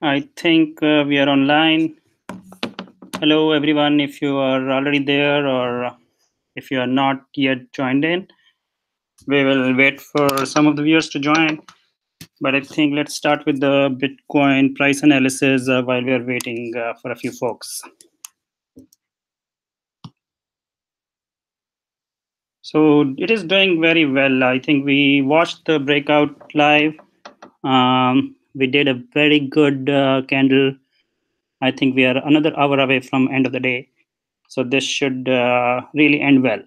I think we are online. Hello, everyone. If you are already there or if you are not yet joined in, we will wait for some of the viewers to join. But I think let's start with the Bitcoin price analysis while we are waiting for a few folks. So it is doing very well. I think we watched the breakout live. We did a very good candle. I think we are another hour away from end of the day. So this should really end well.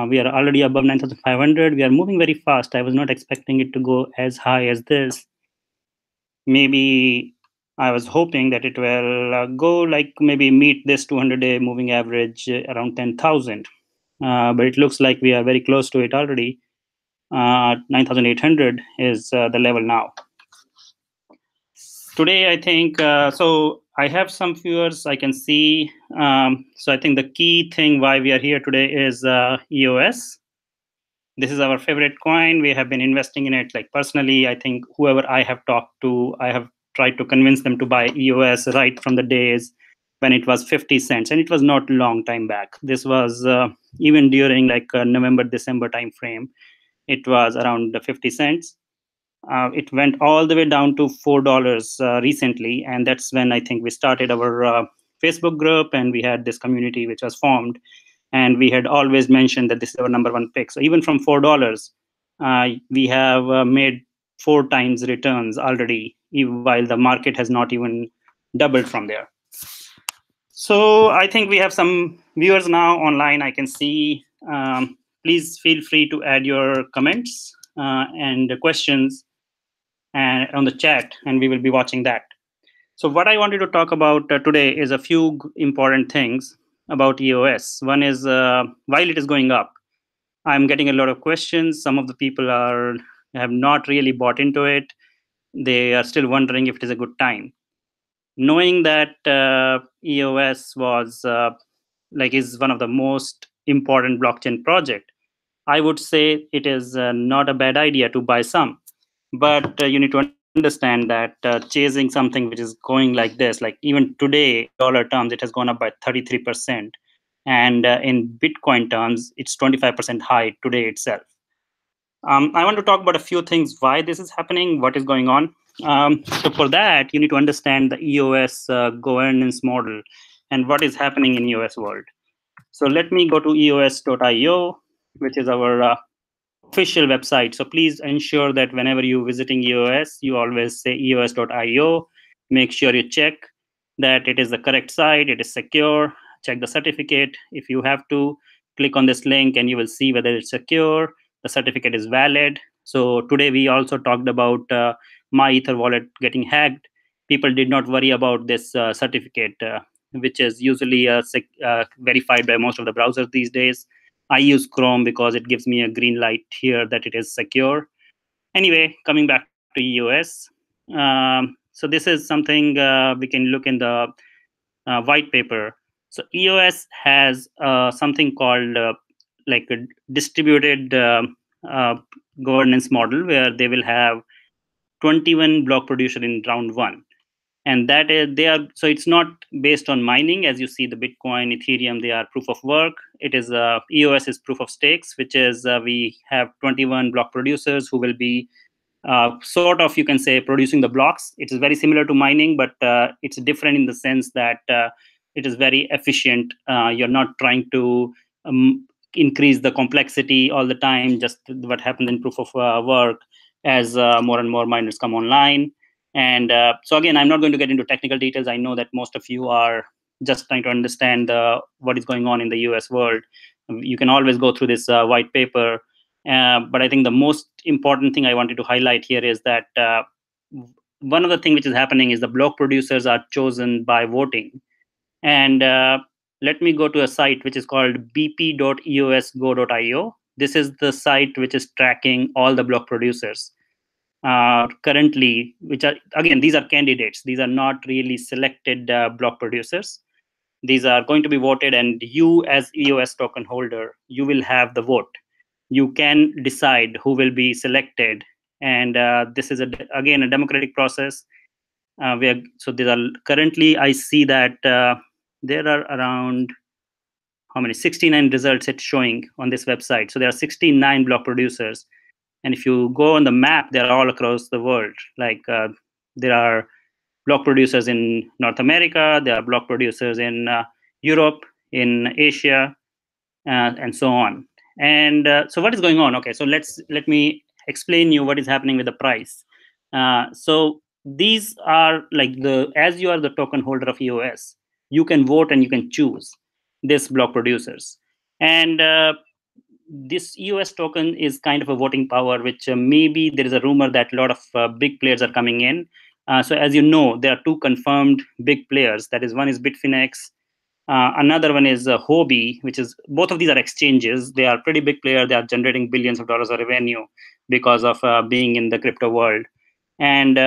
We are already above 9,500. We are moving very fast. I was not expecting it to go as high as this. Maybe I was hoping that it will go like maybe meet this 200-day moving average around 10,000. But it looks like we are very close to it already. 9,800 is the level now. Today, I think, so I have some viewers I can see. So I think the key thing why we are here today is EOS. This is our favorite coin. We have been investing in it. Like personally, I think whoever I have talked to, I have tried to convince them to buy EOS right from the days when it was 50 cents, and it was not long time back. This was even during like November December time frame. It was around the 50 cents. It went all the way down to $4 recently, and that's when I think we started our Facebook group, and we had this community which was formed, and we had always mentioned that this is our number one pick. So even from $4, we have made 4 times returns already, while the market has not even doubled from there. So I think we have some viewers now online. I can see. Please feel free to add your comments and questions and on the chat, and we will be watching that. So what I wanted to talk about today is a few important things about EOS. One is while it is going up, I'm getting a lot of questions. Some of the people are have not really bought into it. They are still wondering if it is a good time. Knowing that EOS was is one of the most important blockchain project, I would say it is not a bad idea to buy some. But you need to understand that chasing something which is going like this, like even today in dollar terms, it has gone up by 33%. And in Bitcoin terms, it's 25% high today itself. I want to talk about a few things why this is happening, what is going on. So for that, you need to understand the EOS governance model and what is happening in EOS world. So let me go to eos.io, which is our official website. So please ensure that whenever you're visiting EOS, you always say eos.io. Make sure you check that it is the correct site, it is secure, check the certificate. If you have to, click on this link and you will see whether it's secure, the certificate is valid. So today we also talked about my Ether wallet getting hacked. People did not worry about this certificate, which is usually verified by most of the browsers these days. I use Chrome because it gives me a green light here that it is secure. Anyway, coming back to EOS. So this is something we can look in the white paper. So EOS has something called like a distributed uh, governance model where they will have 21 block producer in round one, and that is they are, so it's not based on mining. As you see, the Bitcoin, Ethereum, they are proof of work. It is EOS is proof of stakes, which is we have 21 block producers who will be sort of, you can say, producing the blocks. It is very similar to mining, but it's different in the sense that it is very efficient. You're not trying to increase the complexity all the time, just what happens in proof of work as more and more miners come online. And so again, I'm not going to get into technical details. I know that most of you are just trying to understand what is going on in the US world. You can always go through this white paper. But I think the most important thing I wanted to highlight here is that one of the things which is happening is the block producers are chosen by voting. And let me go to a site which is called bp.eosgo.io. This is the site which is tracking all the block producers currently, which are, again, these are candidates. These are not really selected block producers. These are going to be voted, and you as EOS token holder, you will have the vote. You can decide who will be selected, and this is again a democratic process. So there are currently, I see that there are around how many 69 results it's showing on this website. So there are 69 block producers, and if you go on the map, they're all across the world. Like there are block producers in North America, there are block producers in Europe, in Asia, and so on. And so what is going on? Okay, so let me explain you what is happening with the price. So these are like the as you are the token holder of EOS, you can vote and you can choose this block producers. And this EOS token is kind of a voting power, which maybe there is a rumor that a lot of big players are coming in. So as you know, there are two confirmed big players. That is, one is Bitfinex, another one is Hobby, which is both of these are exchanges. They are pretty big player. They are generating billions of dollars of revenue because of being in the crypto world, and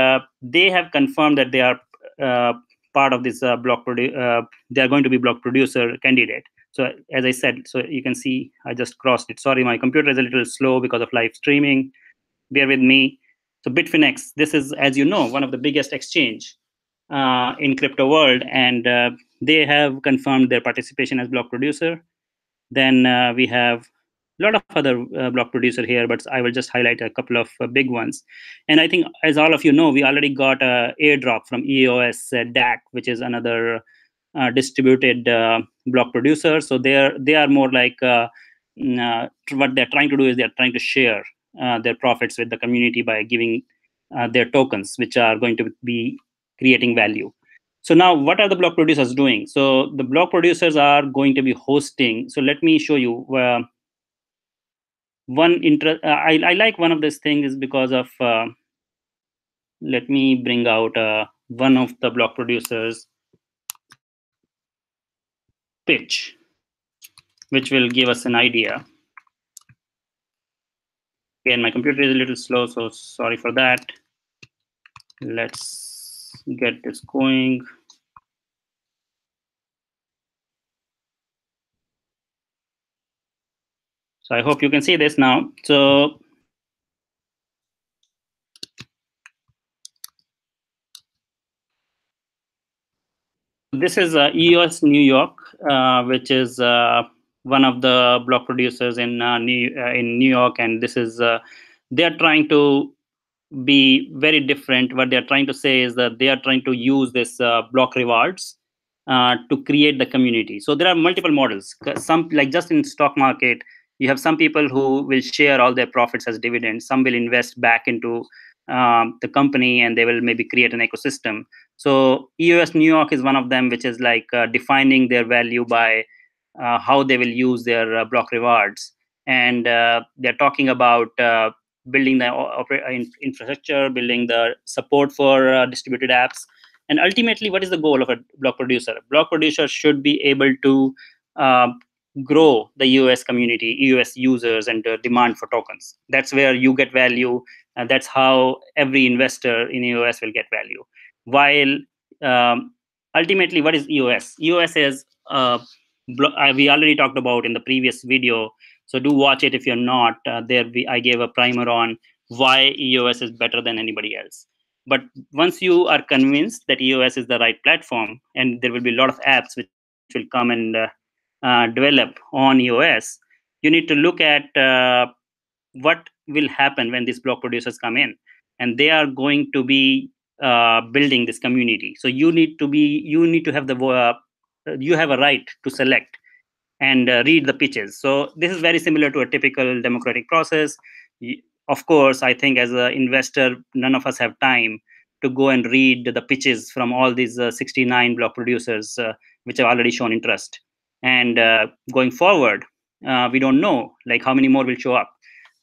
they have confirmed that they are uh, part of this they are going to be block producer candidate. So as I said, so you can see I just crossed it. Sorry, my computer is a little slow because of live streaming. Bear with me. So Bitfinex, this is, as you know, one of the biggest exchange in crypto world, and they have confirmed their participation as block producer. Then we have a lot of other block producer here, but I will just highlight a couple of big ones. And I think, as all of you know, we already got a airdrop from EOS DAC, which is another distributed block producer. So they are more like what they're trying to do is they're trying to share their profits with the community by giving their tokens, which are going to be creating value. So now, what are the block producers doing? So the block producers are going to be hosting. So let me show you one interest. I like one of these things is because of. Let me bring out one of the block producers pitch, which will give us an idea. Again, my computer is a little slow, so sorry for that. Let's get this going. So I hope you can see this now. So this is EOS New York, which is one of the block producers in New York, and this is they are trying to be very different. What they are trying to say is that they are trying to use this block rewards to create the community. So there are multiple models. Some, like just in stock market, you have some people who will share all their profits as dividends. Some will invest back into the company, and they will maybe create an ecosystem. So EOS New York is one of them, which is like defining their value by how they will use their block rewards. And they're talking about building the infrastructure, building the support for distributed apps. And ultimately, what is the goal of a block producer? A block producer should be able to uh, grow the EOS community, EOS users, and demand for tokens. That's where you get value, and that's how every investor in EOS will get value. While ultimately, what is EOS? EOS is we already talked about in the previous video, so do watch it if you're not. I gave a primer on why EOS is better than anybody else. But once you are convinced that EOS is the right platform, and there will be a lot of apps which will come and develop on EOS, you need to look at what will happen when these block producers come in, and they are going to be building this community. So you need to have you have a right to select and read the pitches. So this is very similar to a typical democratic process. Of course, I think as an investor, none of us have time to go and read the pitches from all these 69 block producers, which have already shown interest. And going forward, we don't know like how many more will show up.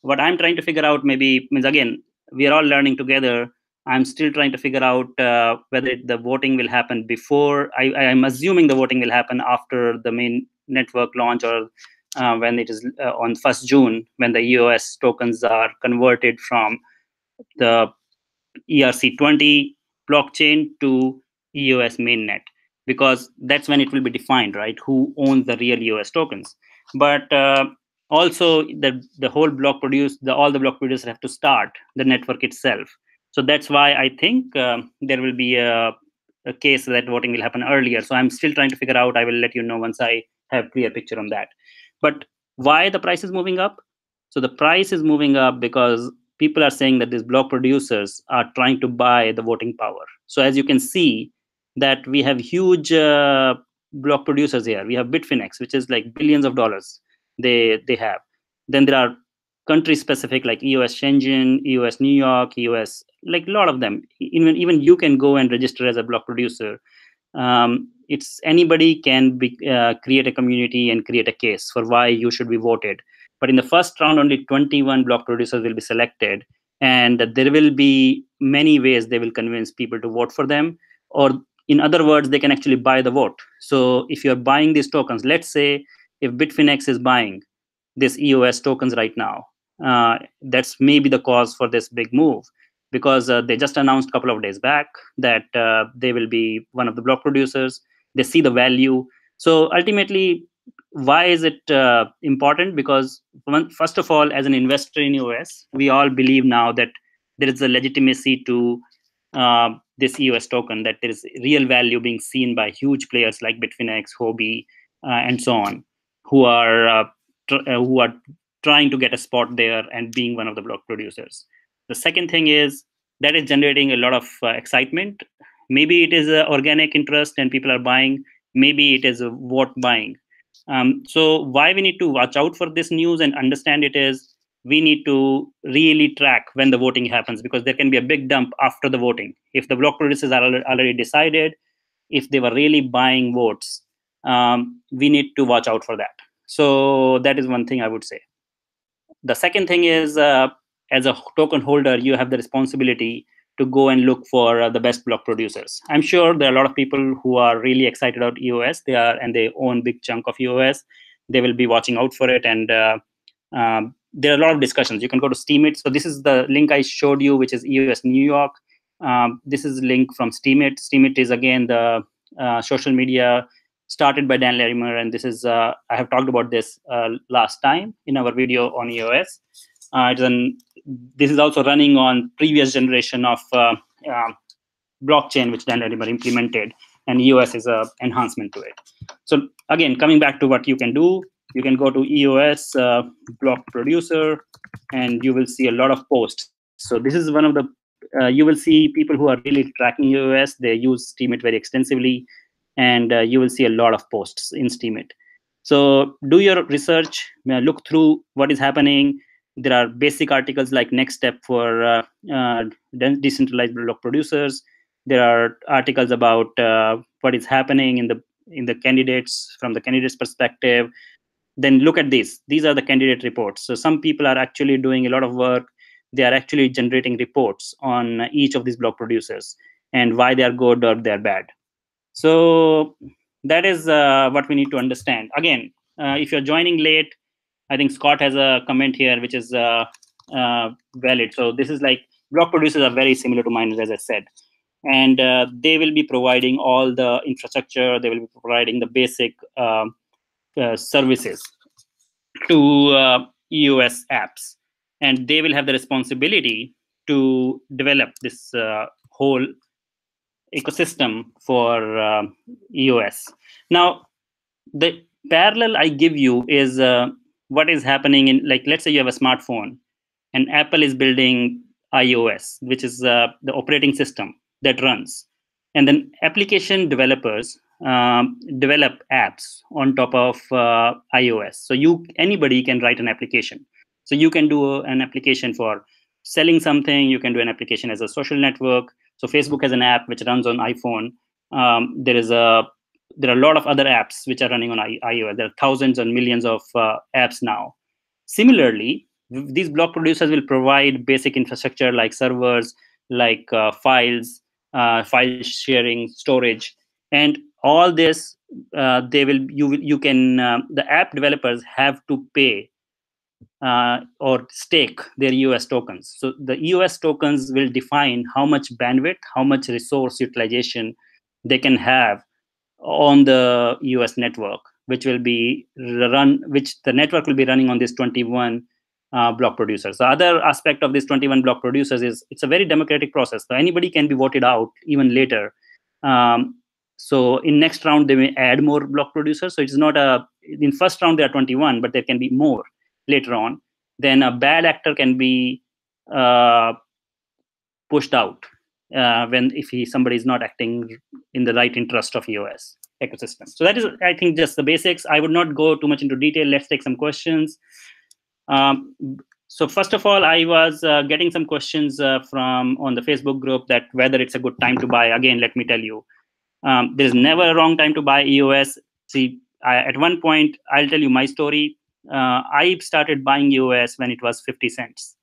What I'm trying to figure out maybe means, again, we are all learning together. I'm still trying to figure out whether the voting will happen before. I'm assuming the voting will happen after the main network launch, or when it is on 1st June, when the EOS tokens are converted from the ERC20 blockchain to EOS mainnet, because that's when it will be defined, right? Who owns the real EOS tokens? But also, the whole block produce all the block producers have to start the network itself. So that's why I think there will be a case that voting will happen earlier. So I'm still trying to figure out. I will let you know once I have clear picture on that. But why the price is moving up? So the price is moving up because people are saying that these block producers are trying to buy the voting power. So as you can see, that we have huge block producers here. We have Bitfinex, which is like billions of dollars they have. Then there are country specific like EOS Shenzhen, EOS New York, EOS, like a lot of them. Even you can go and register as a block producer. It's anybody can create a community and create a case for why you should be voted. But in the first round, only 21 block producers will be selected, and there will be many ways they will convince people to vote for them. Or in other words, they can actually buy the vote. So if you're buying these tokens, let's say if Bitfinex is buying this EOS tokens right now, that's maybe the cause for this big move, because they just announced a couple of days back that they will be one of the block producers. They see the value. So ultimately, why is it important? Because first of all, as an investor in EOS, we all believe now that there is a legitimacy to this EOS token, that there is real value being seen by huge players like Bitfinex, Huobi, and so on, who are who are trying to get a spot there and being one of the block producers. The second thing is that is generating a lot of excitement. Maybe it is organic interest and people are buying. Maybe it is a vote buying. So why we need to watch out for this news and understand it is we need to really track when the voting happens, because there can be a big dump after the voting. If the block producers are already decided, if they were really buying votes, we need to watch out for that. So that is one thing I would say. The second thing is, as a token holder, you have the responsibility to go and look for the best block producers. I'm sure there are a lot of people who are really excited about EOS. And they own big chunk of EOS. They will be watching out for it, and there are a lot of discussions. You can go to Steemit. So this is the link I showed you, which is EOS New York. This is a link from Steemit. Steemit is again the social media started by Dan Larimer, and this is I have talked about this last time in our video on EOS. This is also running on previous generation of blockchain which Dan Larimer implemented, and EOS is a enhancement to it. So again, coming back to what you can do, you can go to EOS block producer, and you will see a lot of posts. So this is one of the you will see people who are really tracking EOS. They use Steemit very extensively, and you will see a lot of posts in Steemit. So do your research, look through what is happening. There are basic articles like next step for decentralized block producers. There are articles about what is happening in the candidates from the candidates perspective. Then look at these. These are the candidate reports. So some people are actually doing a lot of work. They are actually generating reports on each of these block producers and why they are good or they are bad. So that is what we need to understand. Again, if you're joining late, I think Scott has a comment here which is valid. So this is like block producers are very similar to miners, as I said. And they will be providing all the infrastructure. They will be providing the basic services to EOS apps. And they will have the responsibility to develop this whole ecosystem for EOS. Now, the parallel I give you is what is happening in, like, let's say you have a smartphone and Apple is building iOS, which is the operating system that runs. And then application developers develop apps on top of iOS. So anybody can write an application. So you can do an application for selling something. You can do an application as a social network. So Facebook has an app which runs on iPhone. There are a lot of other apps which are running on iOS. There are thousands and millions of apps now. Similarly, these block producers will provide basic infrastructure like servers, like files, file sharing, storage, and all this. The app developers have to pay or stake their EOS tokens. So the EOS tokens will define how much bandwidth, how much resource utilization they can have on the EOS network, which the network will be running on this 21 block producers. The other aspect of this 21 block producers is it's a very democratic process. So anybody can be voted out even later. So in next round, they may add more block producers. So it's not in first round, there are 21, but there can be more later on. Then a bad actor can be pushed out if somebody is not acting in the right interest of EOS ecosystem. So that is, I think, just the basics. I would not go too much into detail. Let's take some questions. So first of all, I was getting some questions from on the Facebook group that whether it's a good time to buy. Again, let me tell you, there's never a wrong time to buy EOS. See, at one point, I'll tell you my story. I started buying EOS when it was 50 cents.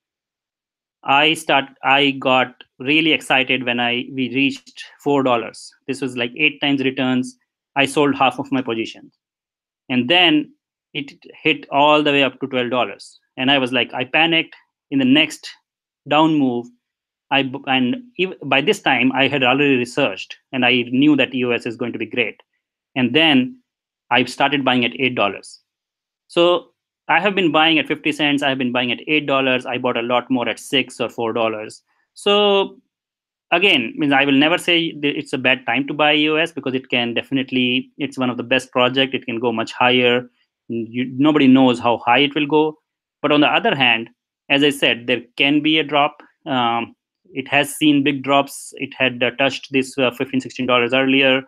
I got really excited when we reached $4. This was like 8 times returns. I sold half of my position, and then it hit all the way up to $12. And I was like, I panicked. In the next down move, by this time I had already researched and I knew that EOS is going to be great. And then I started buying at $8. So I have been buying at 50 cents. I have been buying at $8. I bought a lot more at $6 or $4. So again, I will never say it's a bad time to buy EOS, because it can definitely, it's one of the best projects. It can go much higher. Nobody knows how high it will go. But on the other hand, as I said, there can be a drop. It has seen big drops. It had touched this $15, $16 earlier.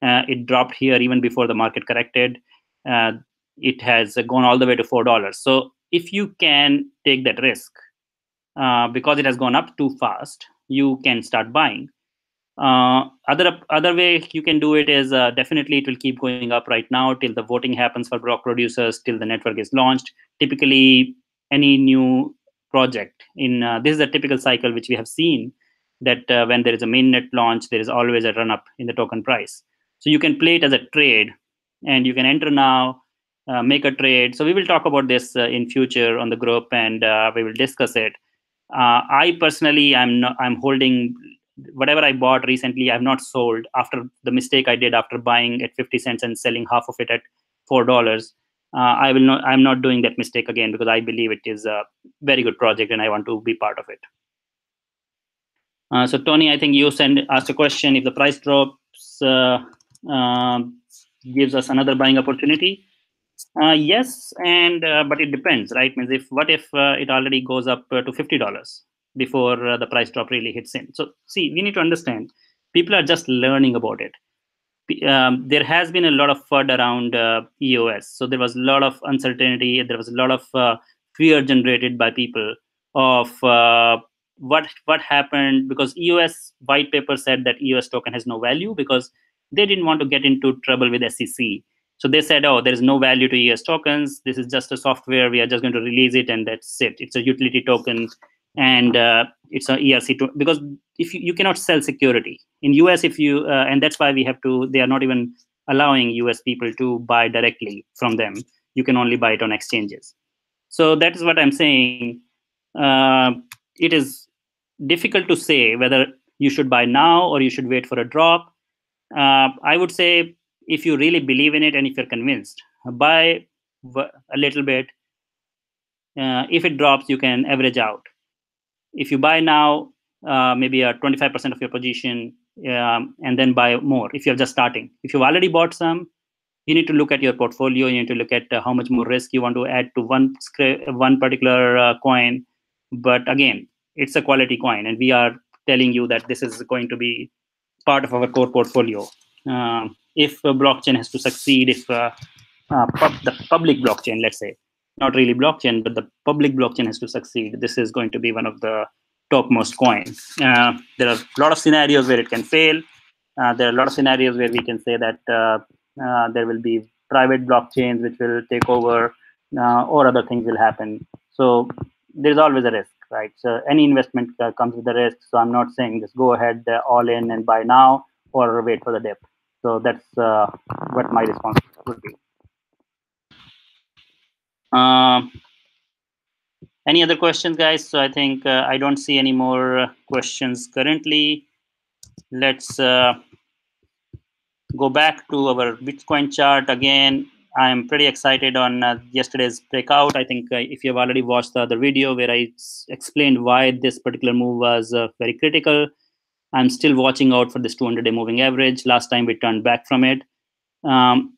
It dropped here even before the market corrected. It has gone all the way to $4. So if you can take that risk, because it has gone up too fast, you can start buying. Other way you can do it is definitely it will keep going up right now till the voting happens for block producers, till the network is launched. Typically, any new project this is a typical cycle which we have seen, that when there is a mainnet launch, there is always a run up in the token price. So you can play it as a trade, and you can enter now, make a trade. So we will talk about this in future on the group, and we will discuss it. I personally, I'm holding whatever I bought recently. I've not sold after the mistake I did after buying at 50 cents and selling half of it at $4. I'm not doing that mistake again, because I believe it is a very good project and I want to be part of it. So Tony, I think you asked a question: if the price drops, gives us another buying opportunity. Yes, and but it depends, right? What if it already goes up to $50 before the price drop really hits in? So see, we need to understand, people are just learning about it. There has been a lot of FUD around EOS, so there was a lot of uncertainty. There was a lot of fear generated by people of what happened, because EOS white paper said that EOS token has no value, because they didn't want to get into trouble with SEC. So they said, oh, there is no value to EOS tokens. This is just a software. We are just going to release it, and that's it. It's a utility token, and it's an ERC2, because if you cannot sell security in US, and that's why they are not even allowing US people to buy directly from them. You can only buy it on exchanges. So that is what I'm saying. It is difficult to say whether you should buy now or you should wait for a drop. I would say, if you really believe in it and if you're convinced, buy a little bit. If it drops, you can average out. If you buy now, maybe a 25% of your position, and then buy more if you're just starting. If you've already bought some, you need to look at your portfolio. You need to look at how much more risk you want to add to one particular coin. But again, it's a quality coin, and we are telling you that this is going to be part of our core portfolio. If a blockchain has to succeed, if the public blockchain, let's say, not really blockchain, but the public blockchain has to succeed, this is going to be one of the topmost coin. There are a lot of scenarios where it can fail. There are a lot of scenarios where we can say that there will be private blockchains which will take over, or other things will happen. So there's always a risk, right? So any investment comes with a risk. So I'm not saying just go ahead all in and buy now or wait for the dip. So that's what my response would be. Any other questions, guys? So I think I don't see any more questions currently. Let's go back to our Bitcoin chart again. I'm pretty excited on yesterday's breakout. I think if you've already watched the other video where I explained why this particular move was very critical, I'm still watching out for this 200-day moving average. Last time we turned back from it.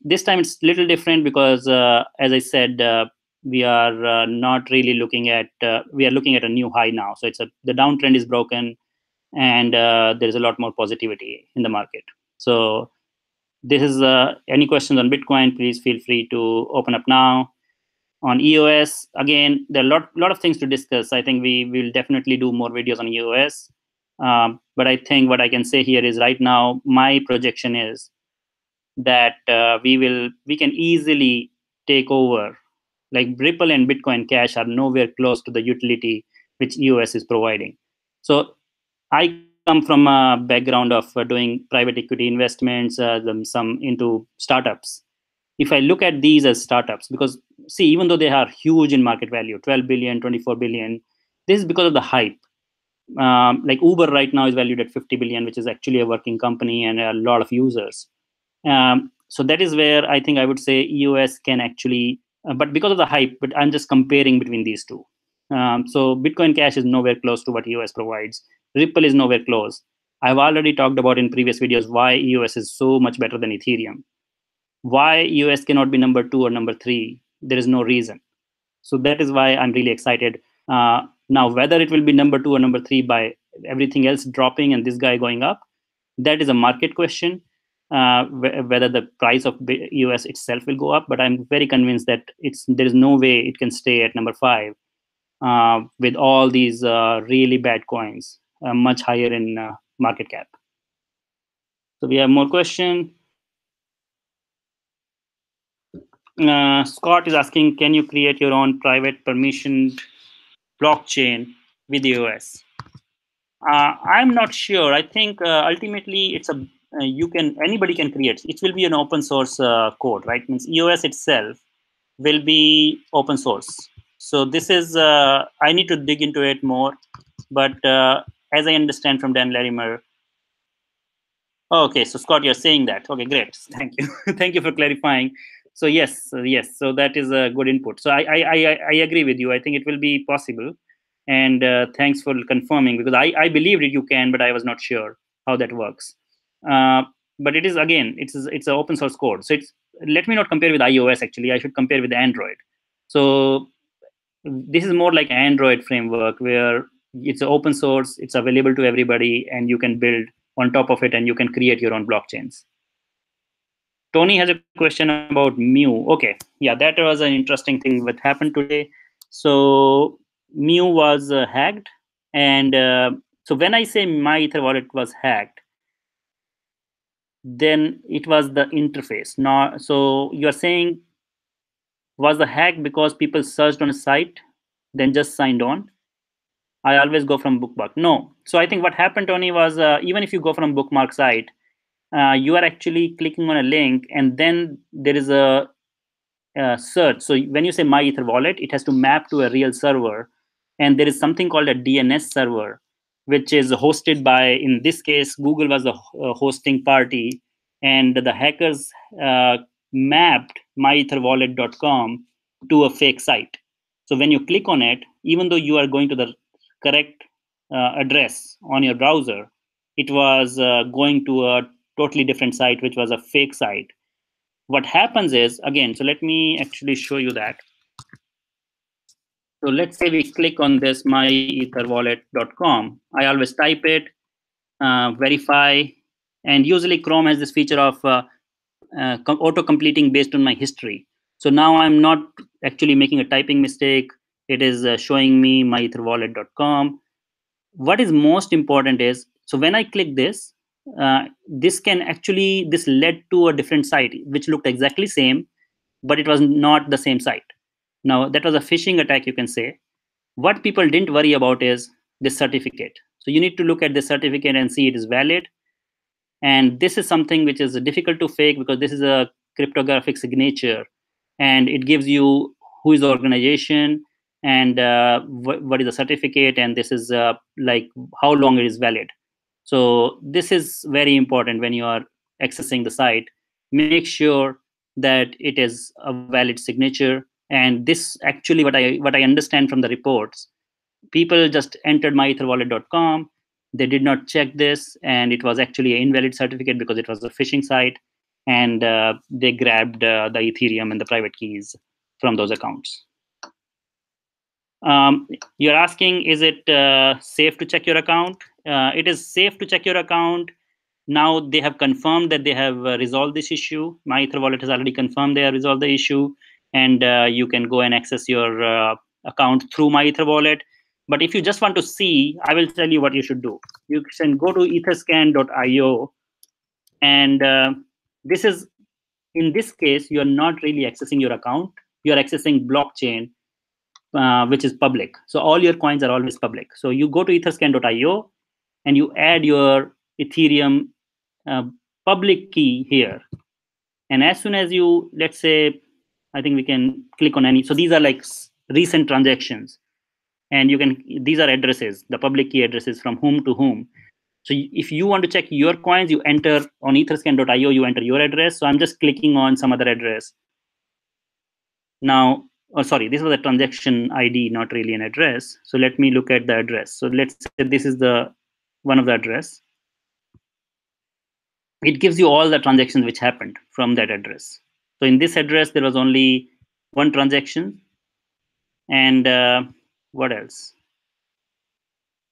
This time it's a little different because, as I said, we are not really looking at. We are looking at a new high now. So the downtrend is broken, and there is a lot more positivity in the market. So this is any questions on Bitcoin, please feel free to open up now. On EOS, again, there are a lot of things to discuss. I think we will definitely do more videos on EOS. But I think what I can say here is right now, my projection is that we can easily take over. Like Ripple and Bitcoin Cash are nowhere close to the utility which EOS is providing. So I come from a background of doing private equity investments, some into startups. If I look at these as startups, because see, even though they are huge in market value, 12 billion, 24 billion, this is because of the hype. Like Uber right now is valued at 50 billion, which is actually a working company and a lot of users. So that is where I think I would say EOS can actually, but because of the hype, but I'm just comparing between these two. So Bitcoin Cash is nowhere close to what EOS provides. Ripple is nowhere close. I've already talked about in previous videos why EOS is so much better than Ethereum. Why EOS cannot be number 2 or number 3, there is no reason. So that is why I'm really excited. Now, whether it will be number 2 or number 3 by everything else dropping and this guy going up, that is a market question. Whether the price of EOS itself will go up, but I'm very convinced that there is no way it can stay at number 5 with all these really bad coins, much higher in market cap. So we have more question. Scott is asking, can you create your own private permissioned blockchain with EOS? I'm not sure. I think ultimately it's anybody can create. It will be an open source code, right? Means EOS itself will be open source. So this is I need to dig into it more, but as I understand from Dan Larimer. Oh, okay, so Scott, you're saying that. Okay, great. Thank you. Thank you for clarifying. So yes. So that is a good input. So I agree with you. I think it will be possible, and thanks for confirming, because I believed it you can, but I was not sure how that works. But it is, again, it's an open source code. So let me not compare with iOS. Actually, I should compare with Android. So this is more like Android framework where it's open source, it's available to everybody, and you can build on top of it, and you can create your own blockchains. Tony has a question about Mu. Okay, yeah, that was an interesting thing that happened today. So Mu was hacked, and so when I say my Ether wallet was hacked, then it was the interface. Now, so you're saying, was the hack because people searched on a site, then just signed on? I always go from bookmark. No. So I think what happened, Tony, was even if you go from bookmark site, you are actually clicking on a link, and then there is a search. So when you say my Ether wallet, it has to map to a real server, and there is something called a DNS server, which is hosted by, in this case, Google was the hosting party, and the hackers mapped myetherwallet.com to a fake site. So when you click on it, even though you are going to the correct address on your browser, it was going to a totally different site, which was a fake site. What happens is, again, so let me actually show you that. So let's say we click on this myetherwallet.com. I always type it, verify, and usually Chrome has this feature of auto-completing based on my history. So now I'm not actually making a typing mistake. It is showing me myetherwallet.com. What is most important is, so when I click this, this led to a different site which looked exactly same, but it was not the same site. Now that was a phishing attack, you can say. What people didn't worry about is this certificate. So you need to look at the certificate and see it is valid. And this is something which is difficult to fake, because this is a cryptographic signature, and it gives you who is the organization and what is the certificate, and this is like how long it is valid. So this is very important when you are accessing the site. Make sure that it is a valid signature. And this actually, what I understand from the reports, people just entered myetherwallet.com. They did not check this, and it was actually an invalid certificate because it was a phishing site, and they grabbed the Ethereum and the private keys from those accounts. You're asking, is it safe to check your account? It is safe to check your account. Now they have confirmed that they have resolved this issue. My Ether wallet has already confirmed they have resolved the issue, and you can go and access your account through My Ether wallet. But if you just want to see, I will tell you what you should do. You can go to etherscan.io, and this is, in this case, you are not really accessing your account. You are accessing blockchain, which is public. So all your coins are always public. So you go to etherscan.io and you add your Ethereum public key here. And as soon as you, let's say, I think we can click on any. So these are like recent transactions. And you can, these are addresses, the public key addresses from whom to whom. So if you want to check your coins, you enter on etherscan.io, you enter your address. So I'm just clicking on some other address. Now, oh, sorry, this was a transaction ID, not really an address. So let me look at the address. So let's say this is the one of the address. It gives you all the transactions which happened from that address. So in this address, there was only one transaction. And what else?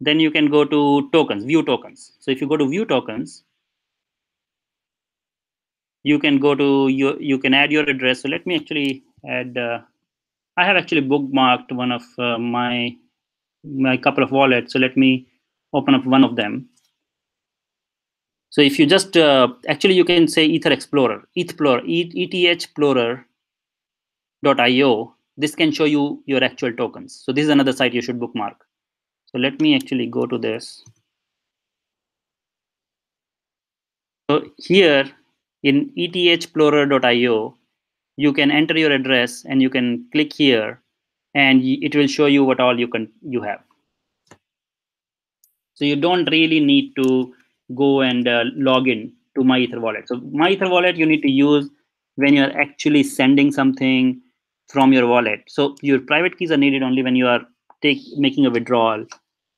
Then you can go to tokens, view tokens. So if you go to view tokens, you can go to you can add your address. So let me actually add. I have actually bookmarked one of my couple of wallets. So let me open up one of them. So if you just actually you can say Ether Explorer, ethexplorer.io. This can show you your actual tokens. So this is another site you should bookmark. So let me actually go to this. So here in ethexplorer.io, you can enter your address and you can click here, and it will show you what all you have. So you don't really need to go and log in to My Ether wallet. So My Ether wallet you need to use when you're actually sending something from your wallet. So your private keys are needed only when you are making a withdrawal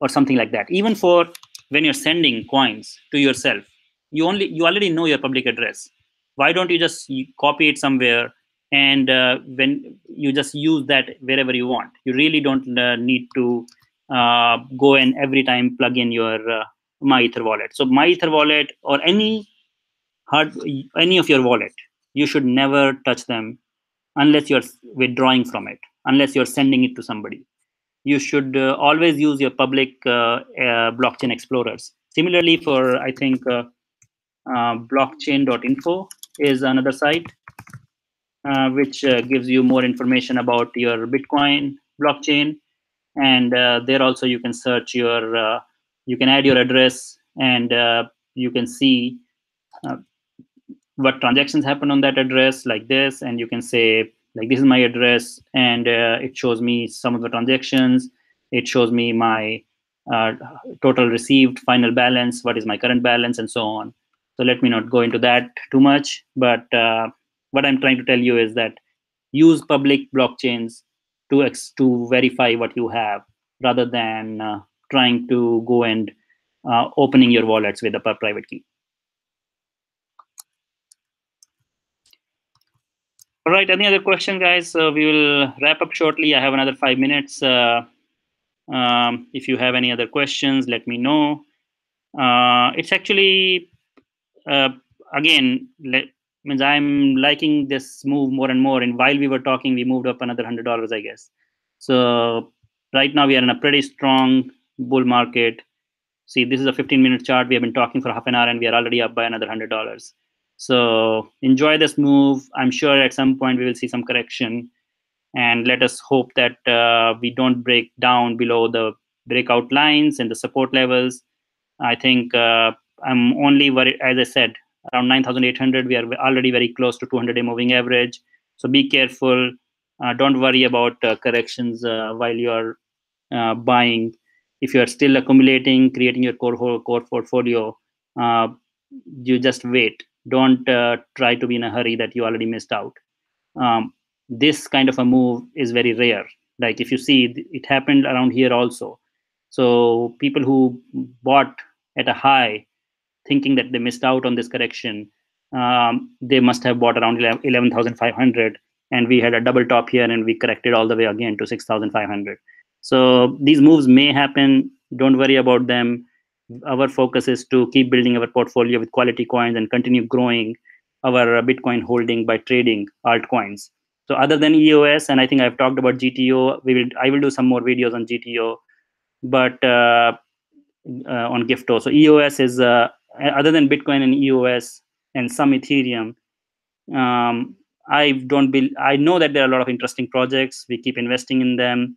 or something like that. Even for when you're sending coins to yourself, you already know your public address. Why don't you just copy it somewhere, and when you just use that wherever you want? You really don't need to go and every time plug in your My Ether wallet. So My Ether wallet or any of your wallet, you should never touch them unless you're withdrawing from it, unless you're sending it to somebody. You should always use your public blockchain explorers. Similarly, for I think blockchain.info is another site which gives you more information about your Bitcoin blockchain. And there also you can search your you can add your address, and you can see what transactions happen on that address, like this. And you can say, like, this is my address, and it shows me some of the transactions. It shows me my total received final balance, what is my current balance, and so on. So let me not go into that too much, but what I'm trying to tell you is that use public blockchains to verify what you have, rather than trying to go and opening your wallets with a private key. All right, any other question, guys? We will wrap up shortly. I have another 5 minutes. If you have any other questions, let me know. It's actually, again, means I'm liking this move more and more. And while we were talking, we moved up another $100, I guess. So right now we are in a pretty strong bull market. See, this is a 15-minute chart. We have been talking for half an hour, and we are already up by another $100. So enjoy this move. I'm sure at some point we will see some correction, and let us hope that we don't break down below the breakout lines and the support levels. I think I'm only worried, as I said, around 9,800. We are already very close to 200-day moving average. So be careful. Don't worry about corrections while you are buying. If you are still accumulating, creating your core portfolio, you just wait. don't try to be in a hurry that you already missed out. This kind of a move is very rare. Like if you see, it happened around here also. So people who bought at a high, thinking that they missed out on this correction, they must have bought around 11,500, and we had a double top here, and we corrected all the way again to 6,500. So these moves may happen. Don't worry about them. Our focus is to keep building our portfolio with quality coins and continue growing our Bitcoin holding by trading altcoins. So other than EOS, and I think I've talked about GTO, I will do some more videos on GTO, but on Gifto. So EOS is other than Bitcoin and EOS and some Ethereum. I know that there are a lot of interesting projects. We keep investing in them,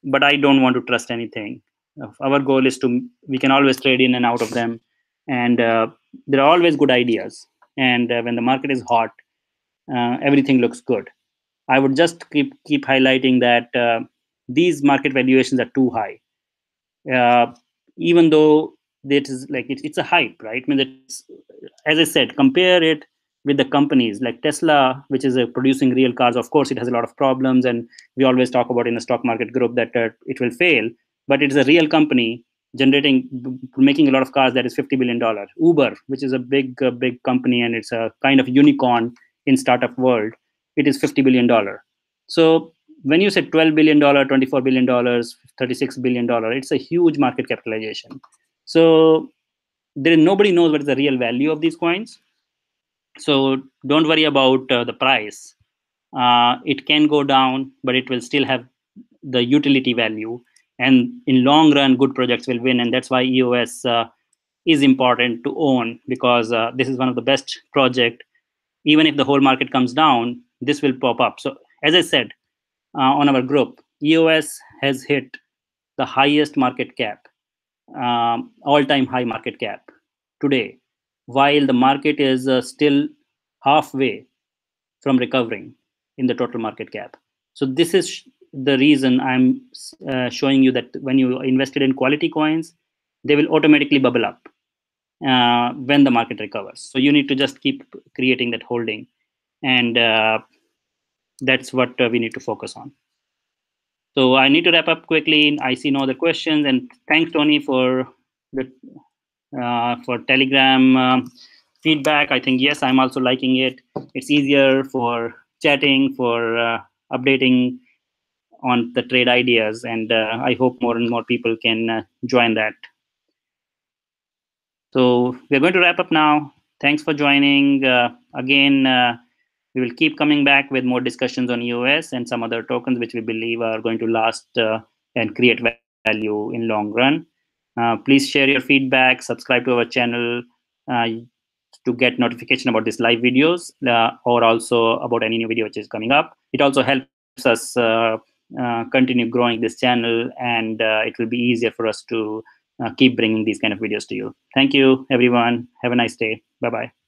but I don't want to trust anything. Our goal is we can always trade in and out of them, and there are always good ideas. And when the market is hot, everything looks good. I would just keep highlighting that these market valuations are too high. Even though it's a hype, right? I mean, as I said, compare it with the companies like Tesla, which is producing real cars. Of course, it has a lot of problems, and we always talk about in the stock market group that it will fail, but it is a real company making a lot of cars that is $50 billion. Uber, which is a big company, and it's a kind of unicorn in startup world, it is $50 billion. So when you say $12 billion, $24 billion, $36 billion, it's a huge market capitalization. So nobody knows what is the real value of these coins. So don't worry about the price. It can go down, but it will still have the utility value. And in long run, good projects will win. And that's why EOS is important to own, because this is one of the best project. Even if the whole market comes down, this will pop up. So as I said, on our group, EOS has hit the highest market cap, all-time high market cap today, while the market is still halfway from recovering in the total market cap. So this is the reason I'm showing you that when you invested in quality coins, they will automatically bubble up when the market recovers. So you need to just keep creating that holding, and that's what we need to focus on. So I need to wrap up quickly. I see no other questions, and thanks, Tony, for Telegram feedback. I think yes, I'm also liking it. It's easier for chatting, for updating on the trade ideas, and I hope more and more people can join that. So we're going to wrap up now. Thanks for joining. Again, we will keep coming back with more discussions on EOS and some other tokens which we believe are going to last and create value in long run. Please share your feedback, subscribe to our channel to get notification about these live videos or also about any new video which is coming up. It also helps us continue growing this channel, and it will be easier for us to keep bringing these kind of videos to you. Thank you, everyone. Have a nice day. Bye-bye.